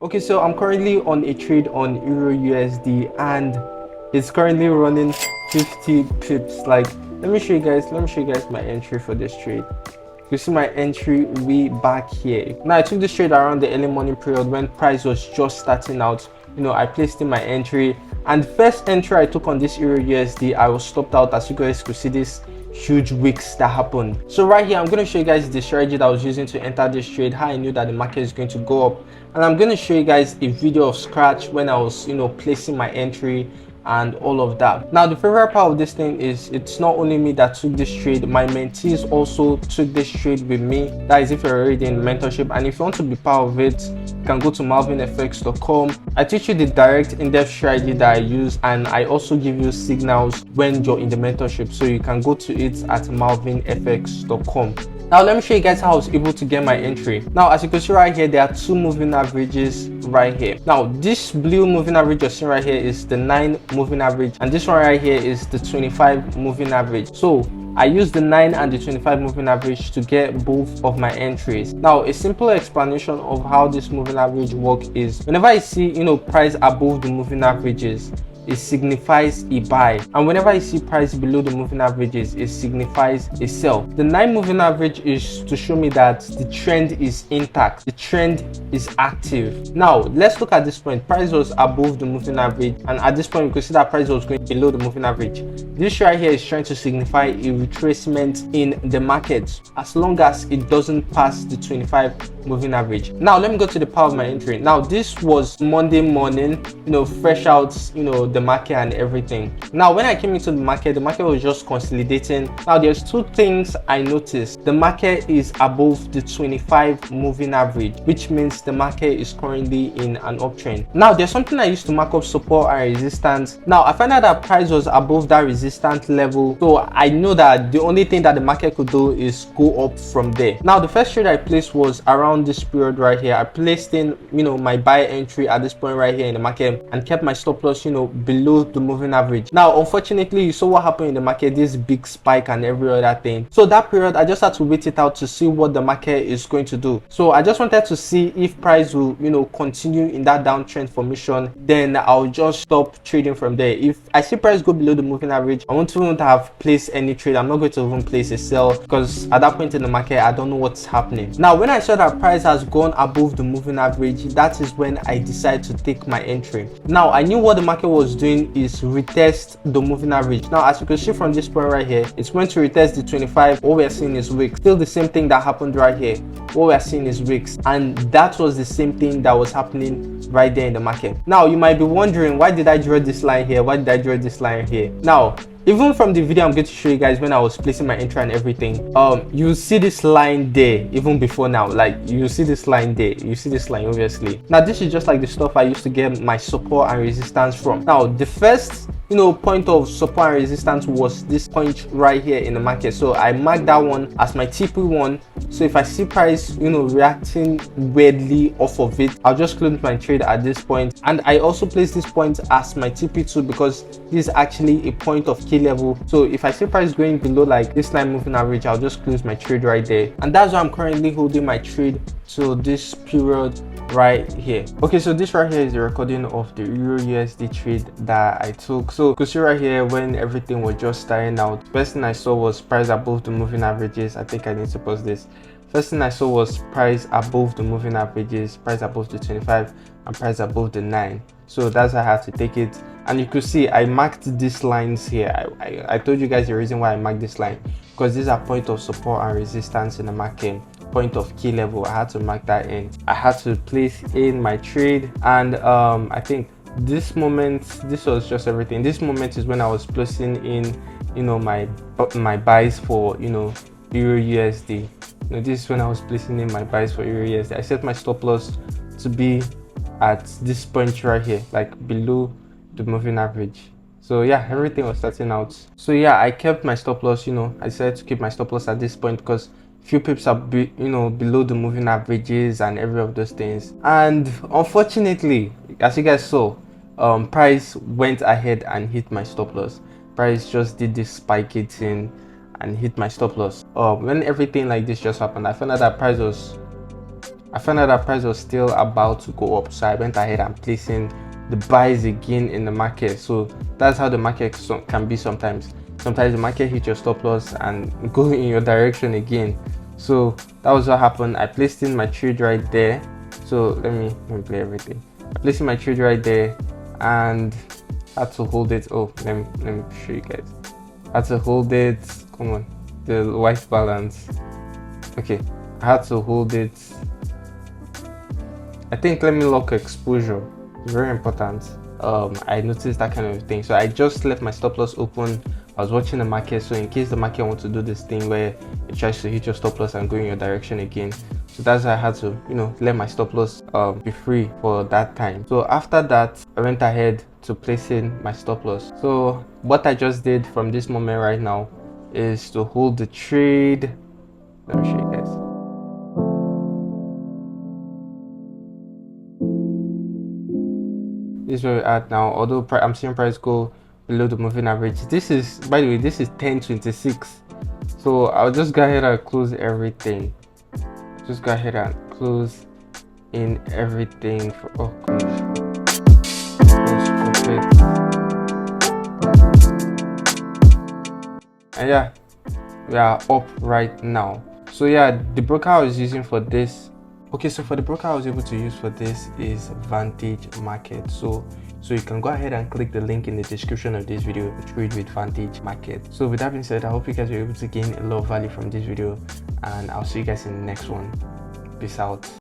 Okay, so I'm currently on a trade on Euro USD and it's currently running 50 pips. Like, let me show you guys my entry for this trade. You see my entry way back here. Now I took this trade around the early morning period when price was just starting out. I placed in my entry, and the first entry I took on this Euro USD, I was stopped out. As you guys could see, this huge wicks that happened. So right here, I'm going to show you guys the strategy that I was using to enter this trade, how I knew that the market is going to go up, and I'm going to show you guys a video of scratch when I was placing my entry and all of that. Now the favorite part of this thing is it's not only me that took this trade, my mentees also took this trade with me. That is if you're already in mentorship, and if you want to be part of it, you can go to malvinmgt.com. I teach you the direct in-depth strategy that I use, and I also give you signals when you're in the mentorship, so you can go to it at malvinmgt.com. Now let me show you guys how I was able to get my entry. Now as you can see right here, there are two moving averages right here. Now this blue moving average you're seeing right here is the 9 moving average, and this one right here is the 25 moving average. So I use the 9 and the 25 moving average to get both of my entries. Now a simple explanation of how this moving average work is, whenever I see price above the moving averages, it signifies a buy, and whenever I see price below the moving averages, it signifies a sell. The 9 moving average is to show me that the trend is intact, the trend is active. Now let's look at this point. Price was above the moving average, and at this point you can see that price was going below the moving average. This right here is trying to signify a retracement in the market as long as it doesn't pass the 25 moving average. Now let me go to the power of my entry. Now this was Monday morning, fresh out the market and everything. Now when I came into the market was just consolidating. Now there's two things I noticed. The market is above the 25 moving average, which means the market is currently in an uptrend. Now there's something I used to mark up support and resistance. Now I found out that price was above that resistance level, so I know that the only thing that the market could do is go up from there. Now the first trade I placed was around this period right here. I placed in my buy entry at this point right here in the market and kept my stop loss below the moving average. Now unfortunately, you saw what happened in the market, this big spike and every other thing. So that period I just had to wait it out to see what the market is going to do. So I just wanted to see if price will continue in that downtrend formation, then I'll just stop trading from there. If I see price go below the moving average, I won't even have placed any trade. I'm not going to even place a sell, because at that point in the market I don't know what's happening. Now when I saw that price has gone above the moving average, that is when I decided to take my entry. Now I knew what the market was doing is retest the moving average. Now as you can see from this point right here, it's going to retest the 25. What we're seeing is wicks. Still the same thing that happened right here. What we're seeing is wicks, and that was the same thing that was happening right there in the market. Now you might be wondering, why did I draw this line here? Why did I draw this line here? Now even from the video I'm going to show you guys when I was placing my entry and everything, you see this line there even before now. Like you see this line there, you see this line obviously. Now this is just like the stuff I used to get my support and resistance from. Now the first point of support and resistance was this point right here in the market, so I marked that one as my TP1. So if I see price reacting weirdly off of it, I'll just close my trade at this point. And I also place this point as my TP2 because this is actually a point of key level. So if I see price going below like this line moving average, I'll just close my trade right there. And that's why I'm currently holding my trade to this period right here. Okay, so this right here is the recording of the Euro USD trade that I took. So you can see right here when everything was just starting out, first thing I saw was price above the moving averages. I think I need to pause this. First thing I saw was price above the moving averages, price above the 25 and price above the 9. So that's how I have to take it. And you could see I marked these lines here. I told you guys the reason why I marked this line, because these are point of support and resistance in the market, point of key level. I had to mark that in. I had to place in my trade, and I think this moment, this was just everything. This moment is when I was placing in my buys for Euro USD. This is when I was placing in my buys for Euro USD. I set my stop loss to be at this point right here, like below the moving average. So yeah, everything was starting out. So yeah, I kept my stop loss. I decided to keep my stop loss at this point because few pips are below the moving averages and every of those things. And unfortunately, as you guys saw, price went ahead and hit my stop loss. Price just did this spike thing and hit my stop loss. When everything like this just happened, I found out that price was I found out that price was still about to go up, so I went ahead and placing the buys again in the market. So that's how the market can be sometimes. Sometimes the market hit your stop loss and go in your direction again. So that was what happened. I placed in my trade right there. So let me play everything. I placed in my trade right there and had to hold it. Oh, let me show you guys. I had to hold it. Come on, the white balance. Okay, I had to hold it. I think let me lock exposure. It's very important. I noticed that kind of thing, so I just left my stop loss open. I was watching the market, so in case the market wants to do this thing where it tries to hit your stop loss and go in your direction again, so that's why I had to, let my stop loss be free for that time. So after that, I went ahead to place in my stop loss. So what I just did from this moment right now is to hold the trade. Let me show you guys. This is where we're at now. Although I'm seeing price go below the moving average. This is, by the way, this is 1026. So I'll just go ahead and close everything. Just go ahead and close in everything. Oh gosh. And yeah, we are up right now. So yeah, the broker I was using for this, okay, so for the broker I was able to use for this is Vantage Market. So you can go ahead and click the link in the description of this video to trade with Vantage Market. So with that being said, I hope you guys were able to gain a lot of value from this video, and I'll see you guys in the next one. Peace out.